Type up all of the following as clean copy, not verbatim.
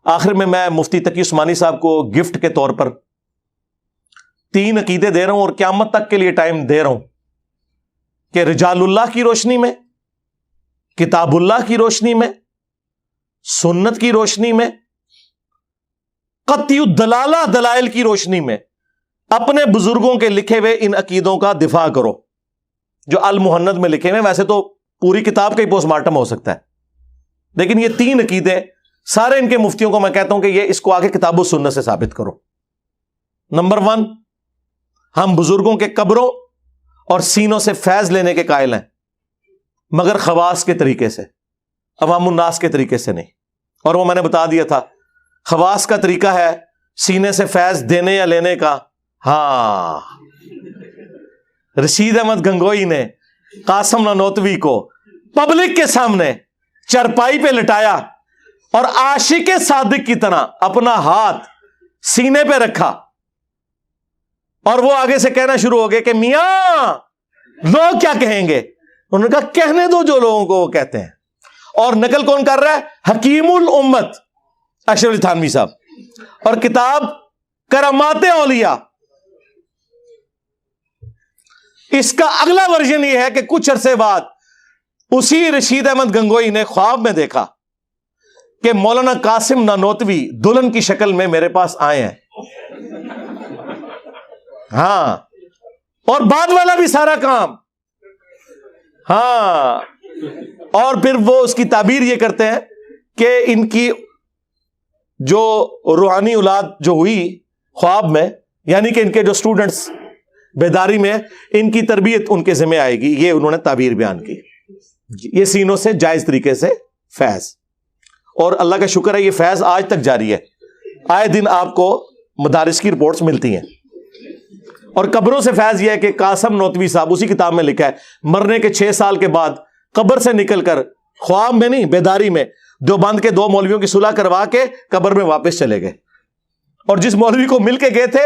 آخر میں مفتی تقی عثمانی صاحب کو گفٹ کے طور پر 3 عقیدے دے رہا ہوں اور قیامت تک کے لیے ٹائم دے رہا ہوں کہ رجال اللہ کی روشنی میں، کتاب اللہ کی روشنی میں، سنت کی روشنی میں، قطعی الدلالہ دلائل کی روشنی میں اپنے بزرگوں کے لکھے ہوئے ان عقیدوں کا دفاع کرو جو المہند میں لکھے ہوئے۔ ویسے تو پوری کتاب کا ہی پوسٹ مارٹم ہو سکتا ہے، لیکن یہ 3 عقیدے سارے ان کے مفتیوں کو میں کہتا ہوں کہ یہ اس کو آگے کتاب و سنت سے ثابت کرو۔ نمبر 1، ہم بزرگوں کے قبروں اور سینوں سے فیض لینے کے قائل ہیں، مگر خواص کے طریقے سے، عوام الناس کے طریقے سے نہیں۔ اور وہ میں نے بتا دیا تھا، خواص کا طریقہ ہے سینے سے فیض دینے یا لینے کا۔ ہاں، رشید احمد گنگوئی نے قاسم نانوتوی کو پبلک کے سامنے چرپائی پہ لٹایا اور عاشق صادق کی طرح اپنا ہاتھ سینے پہ رکھا، اور وہ آگے سے کہنا شروع ہو گئے کہ میاں لوگ کیا کہیں گے؟ انہوں نے کہا کہنے دو جو لوگوں کو وہ کہتے ہیں۔ اور نقل کون کر رہا ہے؟ حکیم الامت اشرف علی تھانوی صاحب، اور کتاب کرامات اولیاء۔ اس کا اگلا ورژن یہ ہے کہ کچھ عرصے بعد اسی رشید احمد گنگوئی نے خواب میں دیکھا کہ مولانا قاسم نانوتوی دلہن کی شکل میں میرے پاس آئے ہیں۔ ہاں، اور بعد والا بھی سارا کام۔ ہاں، اور پھر وہ اس کی تعبیر یہ کرتے ہیں کہ ان کی جو روحانی اولاد جو ہوئی خواب میں، یعنی کہ ان کے جو سٹوڈنٹس بیداری میں، ان کی تربیت ان کے ذمہ آئے گی۔ یہ انہوں نے تعبیر بیان کی۔ یہ سینوں سے جائز طریقے سے فیض، اور اللہ کا شکر ہے یہ فیض آج تک جاری ہے۔ آئے دن آپ کو مدارس کی رپورٹس ملتی ہیں۔ اور قبروں سے فیض یہ ہے کہ قاسم نانوتوی صاحب، اسی کتاب میں لکھا ہے، مرنے کے 6 سال کے بعد قبر سے نکل کر، خواب میں نہیں بیداری میں، دیوبند کے 2 مولویوں کی صلح کروا کے قبر میں واپس چلے گئے۔ اور جس مولوی کو مل کے گئے تھے،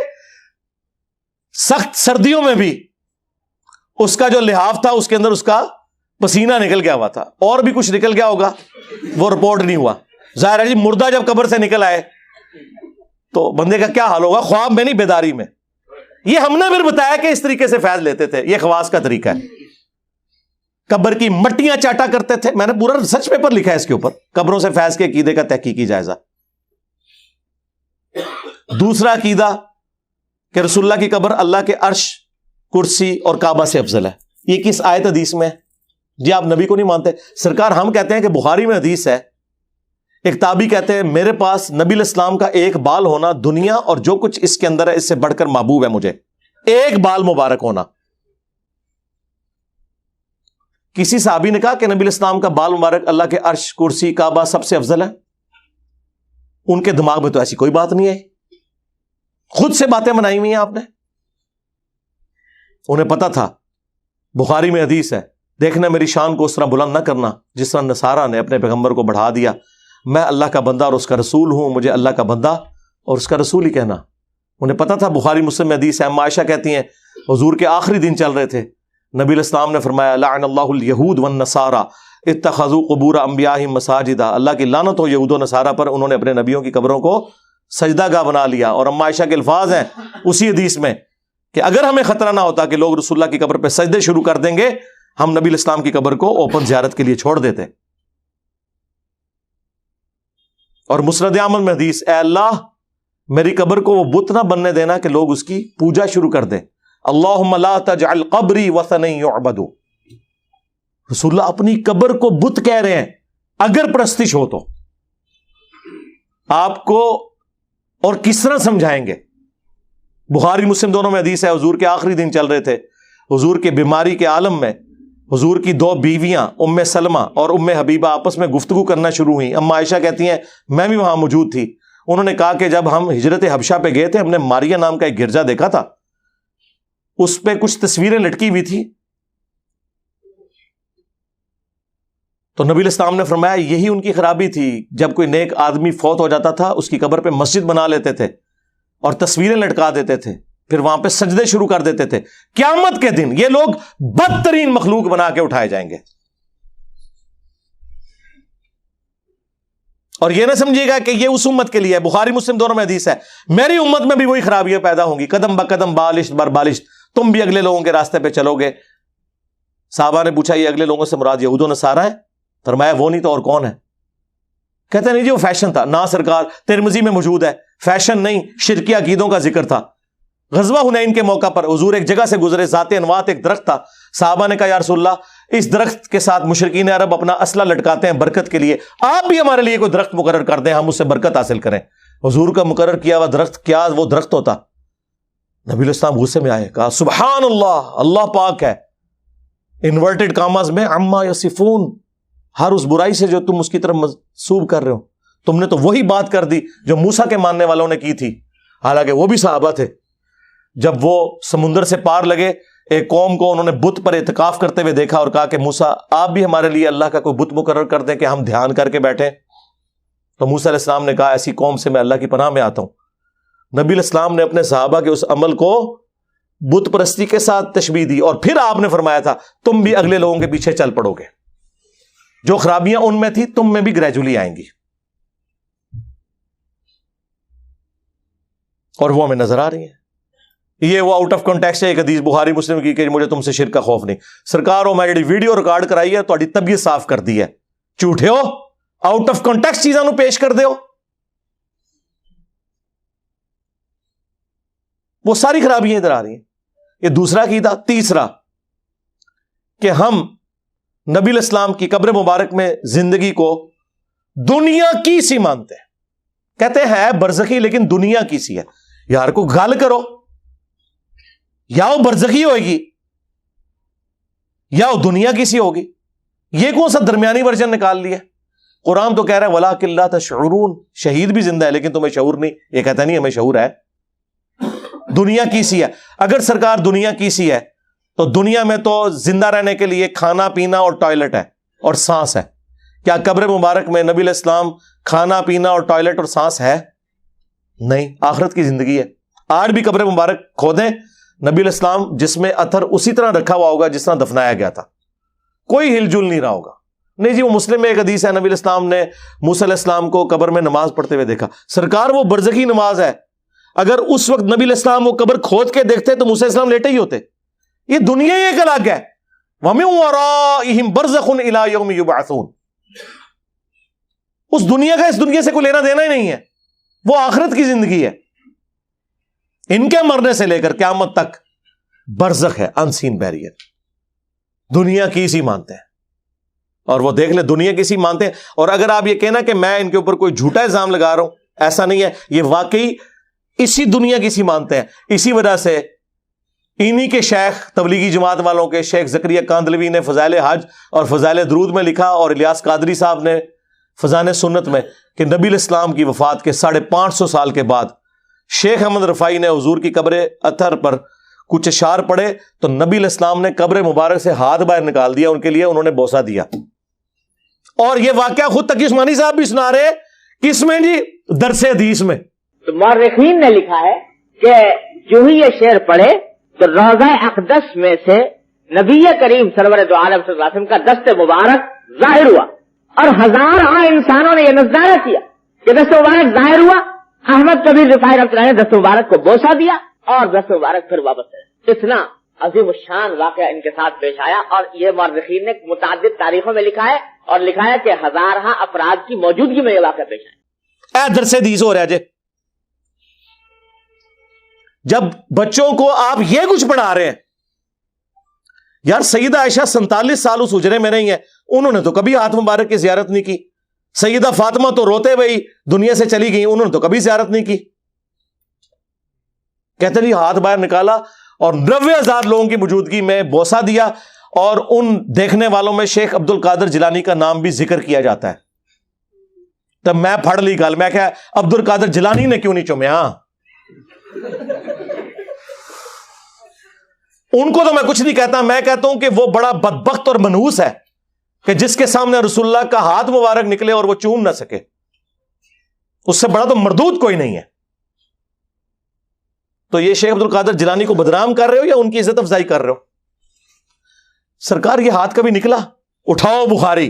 سخت سردیوں میں بھی اس کا جو لحاف تھا اس کے اندر اس کا پسینہ نکل گیا ہوا تھا، اور بھی کچھ نکل گیا ہوگا، وہ رپورٹ نہیں ہوا۔ ظاہر ہے جی، مردہ جب قبر سے نکل آئے تو بندے کا کیا حال ہوگا؟ خواب میں نہیں، بیداری میں۔ یہ ہم نے پھر بتایا کہ اس طریقے سے فیض لیتے تھے، یہ خواص کا طریقہ ہے۔ قبر کی مٹیاں چاٹا کرتے تھے، میں نے پورا ریسرچ پیپر لکھا ہے اس کے اوپر، قبروں سے فیض کے عقیدے کا تحقیقی جائزہ۔ دوسرا عقیدہ کہ رسول اللہ کی قبر اللہ کے عرش، کرسی اور کعبہ سے افضل ہے۔ یہ کس آیت حدیث میں؟ جی آپ نبی کو نہیں مانتے؟ سرکار ہم کہتے ہیں کہ بخاری میں حدیث ہے، ایک تابعی کہتے ہیں میرے پاس نبی الاسلام کا ایک بال ہونا دنیا اور جو کچھ اس کے اندر ہے اس سے بڑھ کر محبوب ہے مجھے، ایک بال مبارک ہونا۔ کسی صحابی نے کہا کہ نبی الاسلام کا بال مبارک اللہ کے عرش، کرسی، کعبہ سب سے افضل ہے؟ ان کے دماغ میں تو ایسی کوئی بات نہیں ہے، خود سے باتیں بنائی ہوئی ہیں آپ نے۔ انہیں پتا تھا، بخاری میں حدیث ہے، دیکھنا میری شان کو اس طرح بلند نہ کرنا جس طرح نصارہ نے اپنے پیغمبر کو بڑھا دیا۔ میں اللہ کا بندہ اور اس کا رسول ہوں، مجھے اللہ کا بندہ اور اس کا رسول ہی کہنا۔ انہیں پتا تھا، بخاری مسلم میں حدیث ہے، اما عائشہ کہتی ہیں حضور کے آخری دن چل رہے تھے، نبی علیہ السلام نے فرمایا لعن اللہ الیہود والنصارى اتخذوا قبور انبیائہم مساجدا، اللہ کی لعنت ہو یہود و نصارہ پر، انہوں نے اپنے نبیوں کی قبروں کو سجدہ گاہ بنا لیا۔ اور اما عائشہ کے الفاظ ہیں اسی حدیث میں کہ اگر ہمیں خطرہ نہ ہوتا کہ لوگ رسول اللہ کی قبر پہ سجدے شروع کر دیں گے، ہم نبی علیہ السلام کی قبر کو اوپن زیارت کے لیے چھوڑ دیتے۔ اور مسند احمد میں حدیث، اے اللہ میری قبر کو وہ بت نہ بننے دینا کہ لوگ اس کی پوجا شروع کر دیں، اللہم لا تجعل قبری وثنا یعبد۔ رسول اللہ اپنی قبر کو بت کہہ رہے ہیں، اگر پرستش ہو تو آپ کو اور کس طرح سمجھائیں گے؟ بخاری مسلم دونوں میں حدیث ہے، حضور کے آخری دن چل رہے تھے، حضور کے بیماری کے عالم میں حضور کی 2 بیویاں ام سلمہ اور ام حبیبہ آپس میں گفتگو کرنا شروع ہوئی۔ اما عائشہ کہتی ہیں میں بھی وہاں موجود تھی۔ انہوں نے کہا کہ جب ہم ہجرت حبشہ پہ گئے تھے، ہم نے ماریا نام کا ایک گرجا دیکھا تھا، اس پہ کچھ تصویریں لٹکی ہوئی تھی، تو نبی علیہ السلام نے فرمایا یہی ان کی خرابی تھی، جب کوئی نیک آدمی فوت ہو جاتا تھا اس کی قبر پہ مسجد بنا لیتے تھے اور تصویریں لٹکا دیتے تھے، پھر وہاں پہ سجدے شروع کر دیتے تھے۔ قیامت کے دن یہ لوگ بدترین مخلوق بنا کے اٹھائے جائیں گے۔ اور یہ نہ سمجھیے گا کہ یہ اس امت کے لیے ہے، بخاری مسلم دونوں میں حدیث ہے، میری امت میں بھی وہی خرابیاں پیدا ہوں گی، قدم بقدم بالشت بر بالشت، تم بھی اگلے لوگوں کے راستے پہ چلو گے۔ صحابہ نے پوچھا یہ اگلے لوگوں سے مراد یہود و نصارہ ہے؟ فرمایا وہ نہیں تو اور کون ہے؟ کہتے نہیں جی وہ فیشن تھا۔ نا سرکار، ترمذی میں موجود ہے، فیشن نہیں، شرکی عقیدوں کا ذکر تھا۔ غزوہ حنین کے موقع پر حضور ایک جگہ سے گزرے، ذات انوات ایک درخت تھا، صحابہ نے کہا یا رسول اللہ اس درخت کے ساتھ مشرکین عرب اپنا اسلحہ لٹکاتے ہیں برکت کے لیے، آپ بھی ہمارے لیے کوئی درخت مقرر کر دیں، ہم اس سے برکت حاصل کریں۔ حضور کا مقرر کیا ہوا درخت کیا وہ درخت ہوتا؟ نبی علیہ السلام غصے میں آئے، کہا سبحان اللہ، اللہ پاک ہے، انورٹڈ کاماز میں عما یصفون، ہر اس برائی سے جو تم اس کی طرف منسوب کر رہے ہو، تم نے تو وہی بات کر دی جو موسیٰ کے ماننے والوں نے کی تھی، حالانکہ وہ بھی صحابہ تھے۔ جب وہ سمندر سے پار لگے، ایک قوم کو انہوں نے بت پر اعتکاف کرتے ہوئے دیکھا اور کہا کہ موسیٰ آپ بھی ہمارے لیے اللہ کا کوئی بت مقرر کر دیں کہ ہم دھیان کر کے بیٹھیں۔ تو موسیٰ علیہ السلام نے کہا ایسی قوم سے میں اللہ کی پناہ میں آتا ہوں۔ نبی علیہ السلام نے اپنے صحابہ کے اس عمل کو بت پرستی کے ساتھ تشبیہ دی، اور پھر آپ نے فرمایا تھا تم بھی اگلے لوگوں کے پیچھے چل پڑو گے، جو خرابیاں ان میں تھی تم میں بھی گریجولی آئیں گی، اور وہ ہمیں نظر آ رہی ہیں۔ یہ وہ آؤٹ آف کانٹیکسٹ ہے ایک حدیث بخاری مسلم کی کہ مجھے تم سے شرک کا خوف نہیں۔ سرکار ہو میں جڑی ویڈیو ریکارڈ کرائی ہے تہاڈی طبیعت صاف کر دی ہے، جھوٹے ہو، آؤٹ آف کانٹیکسٹ چیزاں نو پیش کر دے ہو، وہ ساری خرابیاں ادھر آ رہی ہیں۔ یہ دوسرا عقیدہ۔ تیسرا کہ ہم نبی علیہ السلام کی قبر مبارک میں زندگی کو دنیا کی سی مانتے ہیں، کہتے ہیں برزخی لیکن دنیا کی سی ہے۔ یار کو گل کرو، یا وہ برزخی ہوئے گی یا وہ دنیا کی سی ہوگی، یہ کون سا درمیانی ورژن نکال لیا؟ قرآن تو کہہ رہا ہے وَلَٰكِن لَا تَشْعُرُونَ، شہید بھی زندہ ہے لیکن تمہیں شعور نہیں۔ یہ کہتا نہیں ہمیں شعور ہے، دنیا کی سی ہے۔ اگر سرکار دنیا کی سی ہے تو دنیا میں تو زندہ رہنے کے لیے کھانا پینا اور ٹوائلٹ ہے اور سانس ہے، کیا قبر مبارک میں نبی علیہ السلام کھانا پینا اور ٹوائلٹ اور سانس ہے؟ نہیں، آخرت کی زندگی ہے۔ آج بھی قبر مبارک کھودیں، نبی علیہ السلام جس میں اتھر اسی طرح رکھا ہوا ہوگا جس طرح دفنایا گیا تھا، کوئی ہل جل نہیں رہا ہوگا۔ نہیں جی وہ مسلم میں ایک حدیث ہے نبی علیہ السلام نے موسیٰ علیہ السلام کو قبر میں نماز پڑھتے ہوئے دیکھا۔ سرکار وہ برزخی نماز ہے، اگر اس وقت نبی علیہ السلام وہ قبر کھود کے دیکھتے تو موسیٰ علیہ السلام لیٹے ہی ہوتے۔ یہ دنیا ہی ایک الگ ہے۔ وَمِن وَرَائِهِمْ بَرْزَخٌ إِلَىٰ يَوْمِ يُبْعَثُونَ، اس دنیا کا اس دنیا سے کوئی لینا دینا ہی نہیں ہے، وہ آخرت کی زندگی ہے۔ ان کے مرنے سے لے کر قیامت تک برزخ ہے، انسین بیریئر، دنیا کی سی مانتے ہیں۔ اور وہ دیکھ لیں دنیا کی سی مانتے ہیں، اور اگر آپ یہ کہنا کہ میں ان کے اوپر کوئی جھوٹا الزام لگا رہا ہوں، ایسا نہیں ہے، یہ واقعی اسی دنیا کی سی مانتے ہیں۔ اسی وجہ سے انہی کے شیخ تبلیغی جماعت والوں کے شیخ زکریا کاندلوی نے فضائل حج اور فضائل درود میں لکھا، اور الیاس قادری صاحب نے فضائل سنت میں، کہ نبی علیہ السلام کی وفات کے 550 سال کے بعد شیخ احمد رفاعی نے حضور کی قبر اطہر پر کچھ اشعار پڑھے تو نبی علیہ السلام نے قبر مبارک سے ہاتھ باہر نکال دیا ان کے لیے، انہوں نے بوسہ دیا۔ اور یہ واقعہ خود تقی عثمانی صاحب بھی سنا رہے، کس میں جی؟ درس حدیث میں۔ تو مورخین نے لکھا ہے کہ جو ہی یہ شعر پڑھے تو روضہ اقدس میں سے نبی کریم سرور دو عالم صلی اللہ علیہ وسلم کا دست مبارک ظاہر ہوا، اور ہزاروں انسانوں نے یہ نظارہ کیا کہ دست مبارک ظاہر ہوا۔ احمد کبیر رفاعی رحمۃ اللہ نے دست مبارک کو بوسہ دیا اور دست مبارک پھر واپس ہے۔ اتنا عظیم الشان واقعہ ان کے ساتھ پیش آیا، اور یہ مورخین نے متعدد تاریخوں میں لکھا ہے، اور لکھا ہے کہ ہزارہ افراد کی موجودگی میں یہ واقعہ پیش آیا۔ درس حدیث ہو رہا ہے جی، جب بچوں کو آپ یہ کچھ پڑھا رہے ہیں۔ یار سیدہ عائشہ 47 سال اس حجرے میں نہیں ہے، انہوں نے تو کبھی ہاتھ مبارک کی زیارت نہیں کی۔ سیدہ فاطمہ تو روتے ہوئے دنیا سے چلی گئی، انہوں نے تو کبھی زیارت نہیں کی۔ کہتے نہیں ہاتھ باہر نکالا اور 90,000 لوگوں کی موجودگی میں بوسہ دیا، اور ان دیکھنے والوں میں شیخ عبد القادر جیلانی کا نام بھی ذکر کیا جاتا ہے۔ تب میں پڑھ لی گل، میں کہا عبد القادر جیلانی نے کیوں نہیں چومیا؟ ان کو تو میں کچھ نہیں کہتا، میں کہتا ہوں کہ وہ بڑا بدبخت اور منحوس ہے کہ جس کے سامنے رسول اللہ کا ہاتھ مبارک نکلے اور وہ چوم نہ سکے۔ اس سے بڑا تو مردود کوئی نہیں ہے۔ تو یہ شیخ عبد القادر جیلانی کو بدنام کر رہے ہو یا ان کی عزت افزائی کر رہے ہو؟ سرکار یہ ہاتھ کبھی نکلا؟ اٹھاؤ بخاری